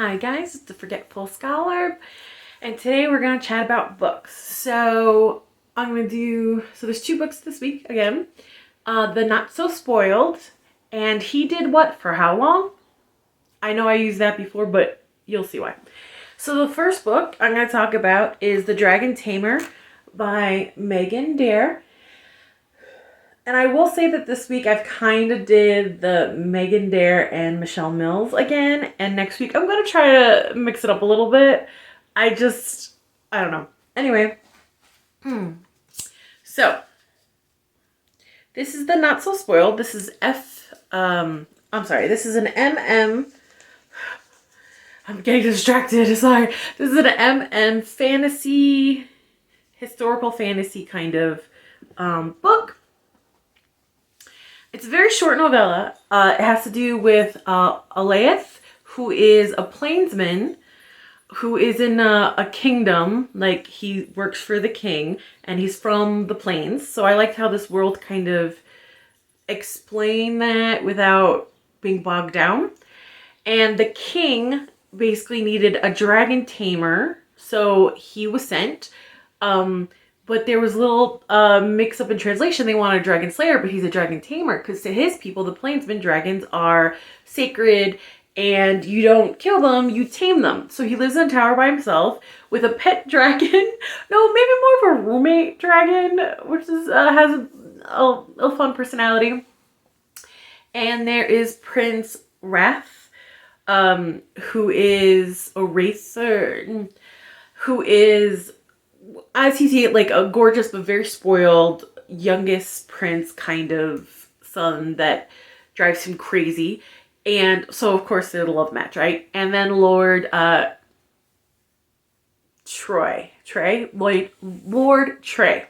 Hi guys, it's the Forgetful Scholar, and today we're going to chat about books. So there's two books this week again. The Not So Spoiled, and He Did What for How Long? I know I used that before, but you'll see why. So the first book I'm going to talk about is The Dragon Tamer by Derr. And I will say that this week I've kind of did the Derr and Michele Mills again. And next week I'm going to try to mix it up a little bit. I don't know. Anyway. So, this is the Not So Spoiled. This is this is an I'm getting distracted, sorry. This is an fantasy, historical fantasy kind of book. It's a very short novella. It has to do with Aleith, who is a plainsman, who is in a kingdom. Like, he works for the king, and he's from the plains. So I liked how this world kind of explained that without being bogged down. And the king basically needed a dragon tamer, so he was sent. But there was a little mix up in translation. They wanted a dragon slayer, but he's a dragon tamer. Because to his people, the plainsmen, dragons are sacred and you don't kill them, you tame them. So he lives in a tower by himself with a pet dragon. No, maybe more of a roommate dragon, which has a fun personality. And there is Prince Wrath, who is a racer, who is, as you see it, like a gorgeous but very spoiled youngest prince kind of son that drives him crazy. And so of course they're the love match, right? And then Lord Lord Trey.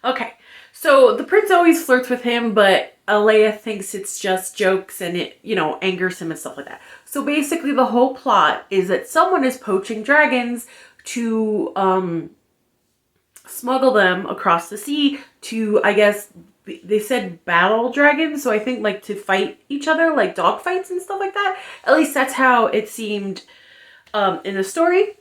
Okay, so the prince always flirts with him, but Aleith thinks it's just jokes and it, angers him and stuff like that. So basically the whole plot is that someone is poaching dragons to smuggle them across the sea to, I guess, they said battle dragons, so I think like to fight each other, like dog fights and stuff like that. At least that's how it seemed in the story.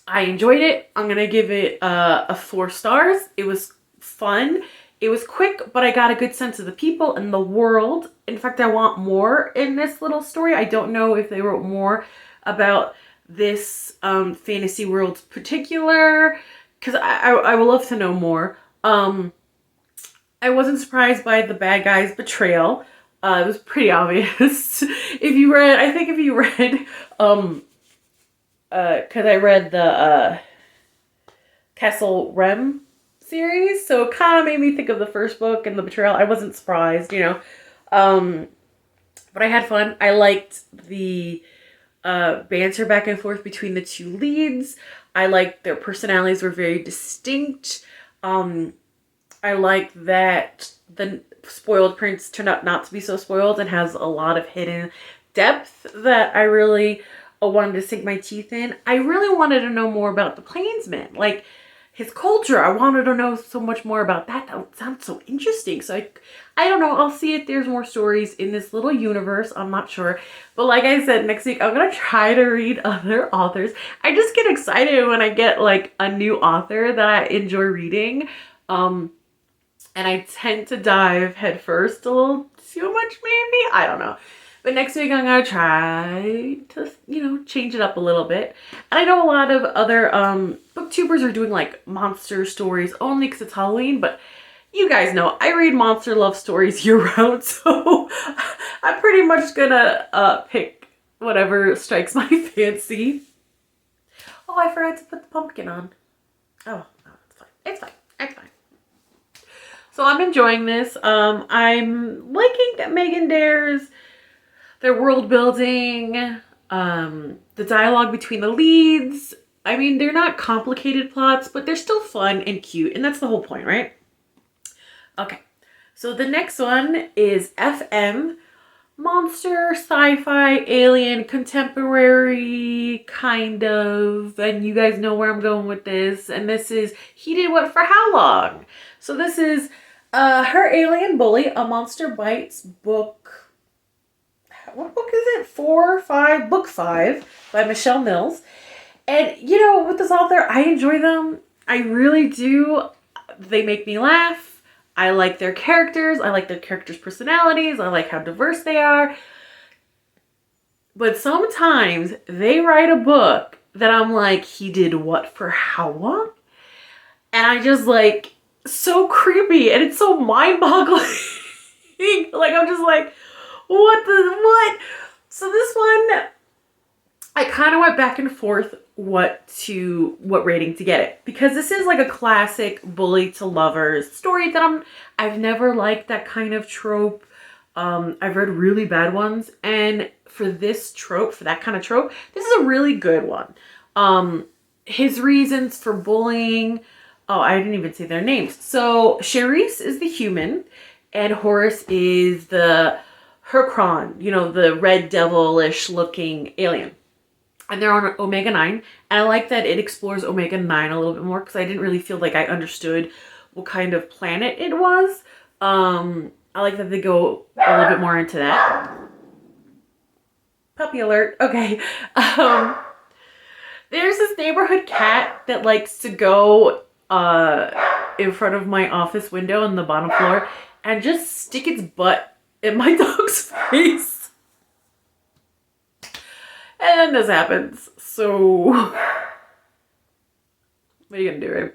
I enjoyed it. I'm gonna give it a 4 stars. It was fun. It was quick, but I got a good sense of the people and the world. In fact, I want more in this little story. I don't know if they wrote more about this fantasy world particular, because I would love to know more. I wasn't surprised by the bad guy's betrayal. It was pretty obvious. If you read, because I read the Castle Rem series, so it kind of made me think of the first book and the betrayal. I wasn't surprised, but I had fun. I liked the banter back and forth between the two leads. I liked their personalities were very distinct. I liked that the spoiled prince turned out not to be so spoiled and has a lot of hidden depth that I really wanted to sink my teeth in. I really wanted to know more about the plainsman, like his culture. I wanted to know so much more about that. That sounds so interesting. So I don't know. I'll see if there's more stories in this little universe. I'm not sure. But like I said, next week I'm going to try to read other authors. I just get excited when I get like a new author that I enjoy reading. And I tend to dive headfirst a little too much maybe. I don't know. But next week I'm going to try to, change it up a little bit. And I know a lot of other booktubers are doing like monster stories only because it's Halloween. But you guys know I read monster love stories year round. So I'm pretty much going to pick whatever strikes my fancy. Oh, I forgot to put the pumpkin on. Oh, no, it's fine. It's fine. It's fine. So I'm enjoying this. I'm liking Derr's, their world building, the dialogue between the leads. I mean, they're not complicated plots, but they're still fun and cute, and that's the whole point, right? Okay, so the next one is FM, monster, sci-fi, alien, contemporary, kind of, and you guys know where I'm going with this, and this is He Did What for How Long? So this is Her Alien Bully, A Monster Bites book what book is it? 4, 5, book 5 by Michele Mills. And, you know, with this author, I enjoy them. I really do. They make me laugh. I like their characters. I like their characters' personalities. I like how diverse they are. But sometimes they write a book that I'm like, he did what for how long? And I just like, so creepy. And it's so mind-boggling. Like, I'm just like, what? So this one, I kind of went back and forth what rating to get it, because this is like a classic bully to lovers story that I've never liked that kind of trope. I've read really bad ones, and for this trope, for that kind of trope, this is a really good one. His reasons for bullying, oh, I didn't even say their names. So Charisse is the human, and Horace is the Hercron, you know, the red devilish looking alien. And they're on Omega 9. And I like that it explores Omega 9 a little bit more, because I didn't really feel like I understood what kind of planet it was. I like that they go a little bit more into that. Puppy alert. Okay. There's this neighborhood cat that likes to go in front of my office window on the bottom floor and just stick its butt in my dog's face. And then this happens. So what are you gonna do, right?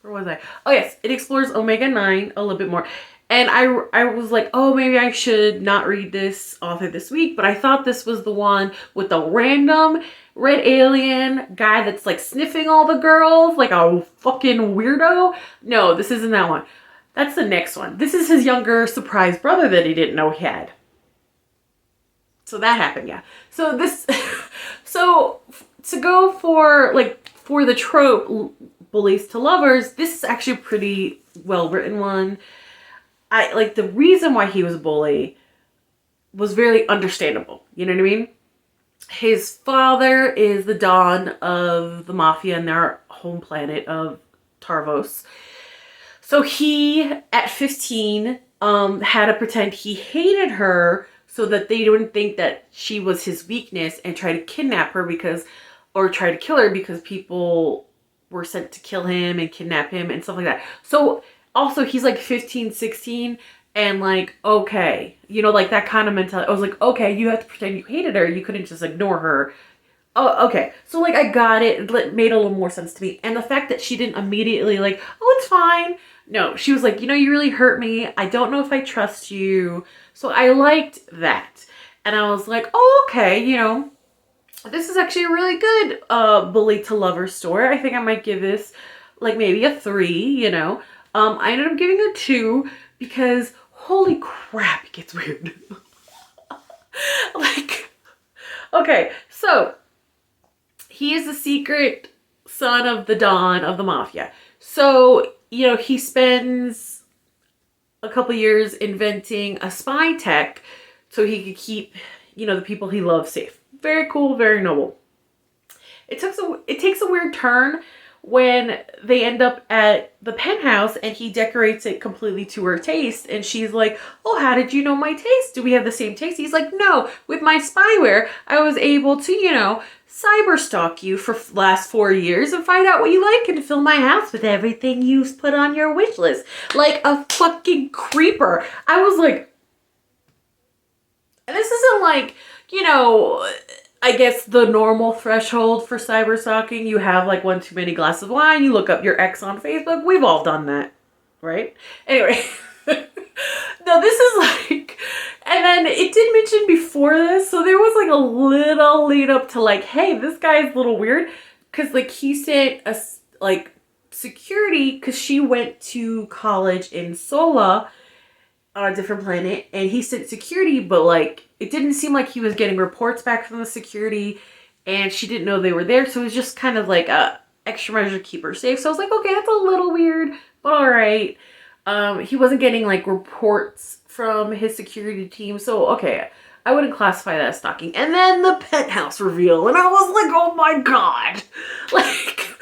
Where was I? Oh yes, it explores Omega 9 a little bit more. And I was like, oh, maybe I should not read this author this week, but I thought this was the one with the random red alien guy that's like sniffing all the girls like a fucking weirdo. No, this isn't that one. That's the next one. This is his younger surprise brother that he didn't know he had. So that happened, yeah. So this, so to go for the trope bullies to lovers, this is actually a pretty well written one. I like the reason why he was a bully was very understandable. You know what I mean? His father is the Don of the Mafia and their home planet of Tarvos. So he, at 15, had to pretend he hated her so that they wouldn't think that she was his weakness and try to kidnap her or try to kill her, because people were sent to kill him and kidnap him and stuff like that. So also he's like 15, 16 and like, okay, you know, like that kind of mentality. I was like, okay, you have to pretend you hated her. You couldn't just ignore her. Oh, okay. So like I got it. It made a little more sense to me. And the fact that she didn't immediately like, oh, it's fine. No, she was like, you know, you really hurt me. I don't know if I trust you. So I liked that. And I was like, oh, okay, you know, this is actually a really good bully to lover story. I think I might give this like maybe a 3, you know. I ended up giving it a 2 because holy crap, it gets weird. Like, okay, so he is the secret son of the Don of the Mafia. So, you know, he spends a couple years inventing a spy tech so he could keep, you know, the people he loves safe. Very cool, very noble. It takes a weird turn when they end up at the penthouse and he decorates it completely to her taste. And she's like, oh, how did you know my taste? Do we have the same taste? He's like, no, with my spyware, I was able to, you know, cyber stalk you for the last 4 years and find out what you like and fill my house with everything you've put on your wish list. Like a fucking creeper. I was like, and this isn't like, you know, I guess the normal threshold for cyber stalking. You have like one too many glasses of wine, you look up your ex on Facebook. We've all done that, right? Anyway, no, this is like, and then it did mention before this, so there was like a little lead up to like, hey, this guy's a little weird, because like he sent a like security, because she went to college in Sola on a different planet, and he sent security, but like it didn't seem like he was getting reports back from the security, and she didn't know they were there, so it was just kind of like a extra measure to keep her safe. So I was like, okay, that's a little weird, but all right. He wasn't getting like reports from his security team, so okay, I wouldn't classify that as stalking. And then the penthouse reveal, and I was like, oh my god, like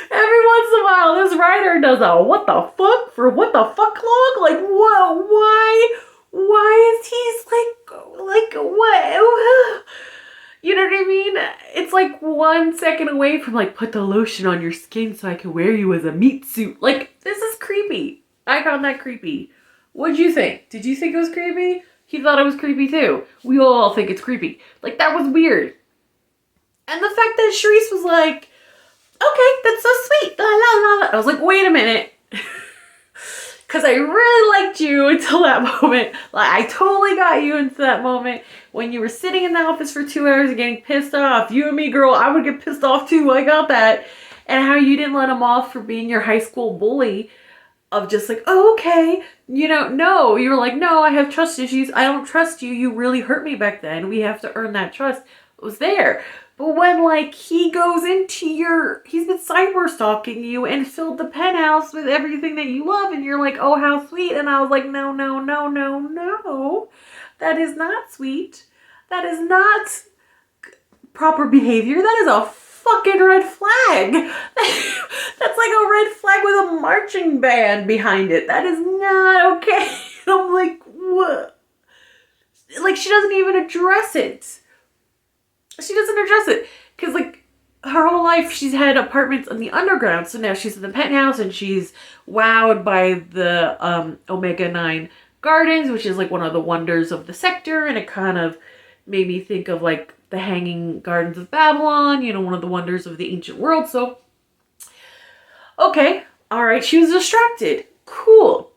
every once in a while this writer does a what the fuck for what the fuck log, like whoa, why is he like 1 second away from like, put the lotion on your skin so I can wear you as a meat suit. Like, this is creepy. I found that creepy. What'd you think? Did you think it was creepy? He thought it was creepy too. We all think it's creepy. Like, that was weird. And the fact that Charisse was like, okay, that's so sweet. La, la, la, la. I was like, wait a minute. Because I really liked you until that moment. Like, I totally got you into that moment when you were sitting in the office for 2 hours and getting pissed off. You and me, girl, I would get pissed off too. I got that. And how you didn't let him off for being your high school bully of just like, oh, okay. You know, no. You were like, no, I have trust issues. I don't trust you. You really hurt me back then. We have to earn that trust. It was there. But when, like, he goes into he's been cyber stalking you and filled the penthouse with everything that you love, and you're like, oh, how sweet. And I was like, no, no, no, no, no. That is not sweet. That is not proper behavior. That is a fucking red flag. That's like a red flag with a marching band behind it. That is not okay. I'm like, what? Like, she doesn't even address it. She doesn't address it because, like, her whole life she's had apartments on the underground, so now she's in the penthouse and she's wowed by the Omega 9 Gardens, which is like one of the wonders of the sector, and it kind of made me think of like the Hanging Gardens of Babylon, you know, one of the wonders of the ancient world. So, okay, all right, she was distracted. Cool.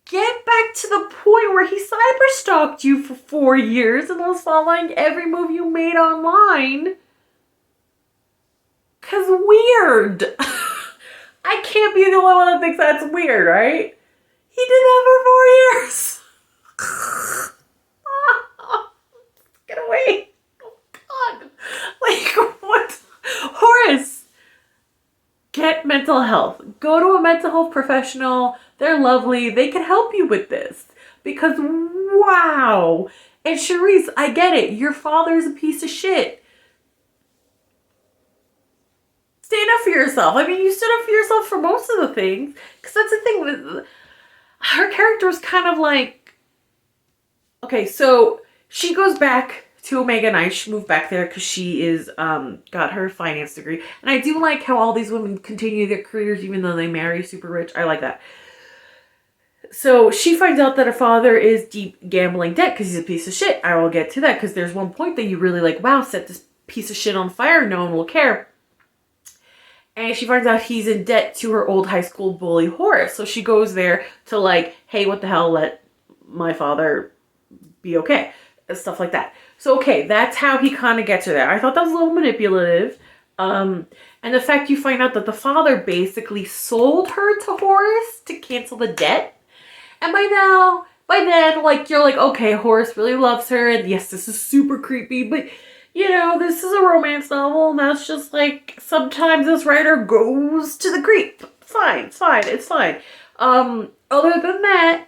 Get back to the point where he cyber stalked you for 4 years and was following every move you made online. 'Cause weird. I can't be the only one that thinks that's weird, right? He did that for 4 years. Get away. Oh, God. Like, what? Horace, get mental health. Go to a mental health professional. They're lovely. They can help you with this. Because, wow. And Charisse, I get it. Your father's a piece of shit. Stand up for yourself. I mean, you stood up for yourself for most of the things. Because that's the thing. With her character was kind of like... Okay, so she goes back to Omega 9. She moved back there because she is got her finance degree. And I do like how all these women continue their careers even though they marry super rich. I like that. So she finds out that her father is deep gambling debt because he's a piece of shit. I will get to that because there's one point that you really like, wow, set this piece of shit on fire. No one will care. And she finds out he's in debt to her old high school bully, Horace. So she goes there to like, hey, what the hell, let my father be okay. And stuff like that. So, okay, that's how he kind of gets her there. I thought that was a little manipulative. And the fact you find out that the father basically sold her to Horace to cancel the debt. And by then, like, you're like, okay, Horace really loves her. And yes, this is super creepy. But, you know, this is a romance novel. And that's just like, sometimes this writer goes to the creep. Fine, it's fine, it's fine. Other than that,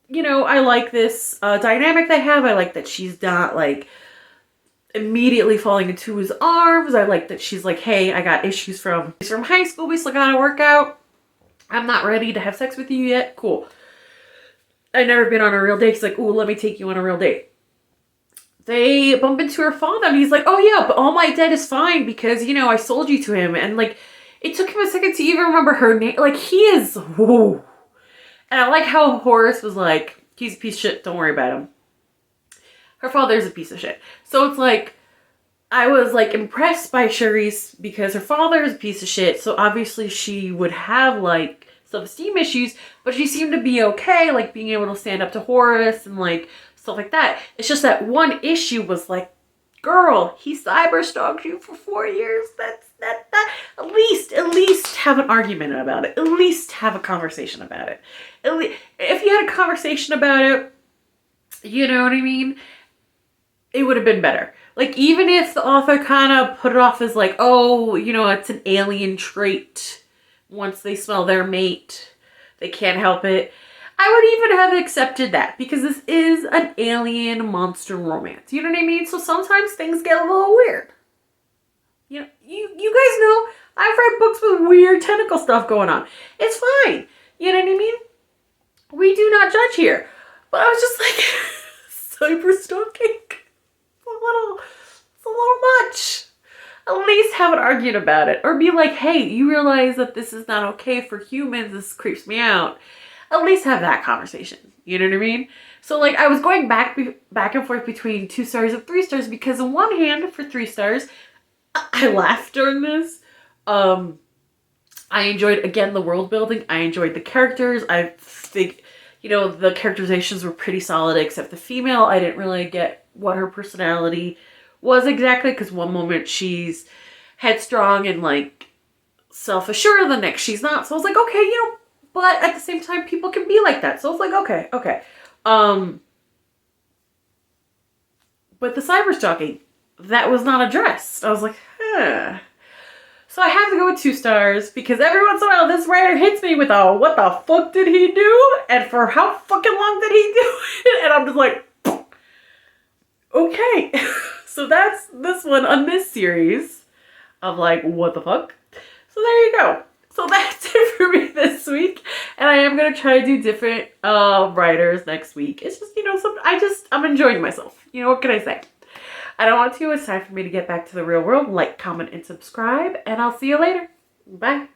you know, I like this dynamic they have. I like that she's not, like, immediately falling into his arms. I like that she's like, hey, I got issues from high school. We still gotta work out. I'm not ready to have sex with you yet. Cool. I've never been on a real date. He's like, ooh, let me take you on a real date. They bump into her father and he's like, oh yeah, but all my debt is fine because, you know, I sold you to him. And like, it took him a second to even remember her name. Like, he is, whoa. And I like how Horace was like, he's a piece of shit. Don't worry about him. Her father's a piece of shit. So it's like, I was like impressed by Charisse because her father is a piece of shit. So obviously she would have like self-esteem issues, but she seemed to be okay, like being able to stand up to Horace and like stuff like that. It's just that one issue was like, girl, he cyber stalked you for 4 years. That. At least have an argument about it. At least have a conversation about it. If you had a conversation about it, you know what I mean? It would have been better. Like, even if the author kind of put it off as like, oh, you know, it's an alien trait. Once they smell their mate, they can't help it. I would even have accepted that because this is an alien monster romance. You know what I mean? So sometimes things get a little weird. You know, you guys know I've read books with weird tentacle stuff going on. It's fine. You know what I mean? We do not judge here. But I was just like, cyber stalking. It's a little much. at least have an argument about it. Or be like, hey, you realize that this is not okay for humans. This creeps me out. At least have that conversation. You know what I mean? So like I was going back and forth between 2 stars and 3 stars because on one hand, for 3 stars, I laughed during this. I enjoyed, again, the world building. I enjoyed the characters. I think, the characterizations were pretty solid, except the female. I didn't really get what her personality was exactly, because one moment she's headstrong and, like, self-assured, the next she's not. So I was like, okay, but at the same time, people can be like that. So I was like, okay. But the cyber stalking, that was not addressed. I was like, huh. So I have to go with 2 stars because every once in a while this writer hits me with a what the fuck did he do? And for how fucking long did he do it? And I'm just like, okay. So that's this one on this series of like, what the fuck? So there you go. So that's it for me this week. And I am going to try to do different writers next week. It's just, I'm enjoying myself. What can I say? I don't want to. It's time for me to get back to the real world. Like, comment, and subscribe. And I'll see you later. Bye.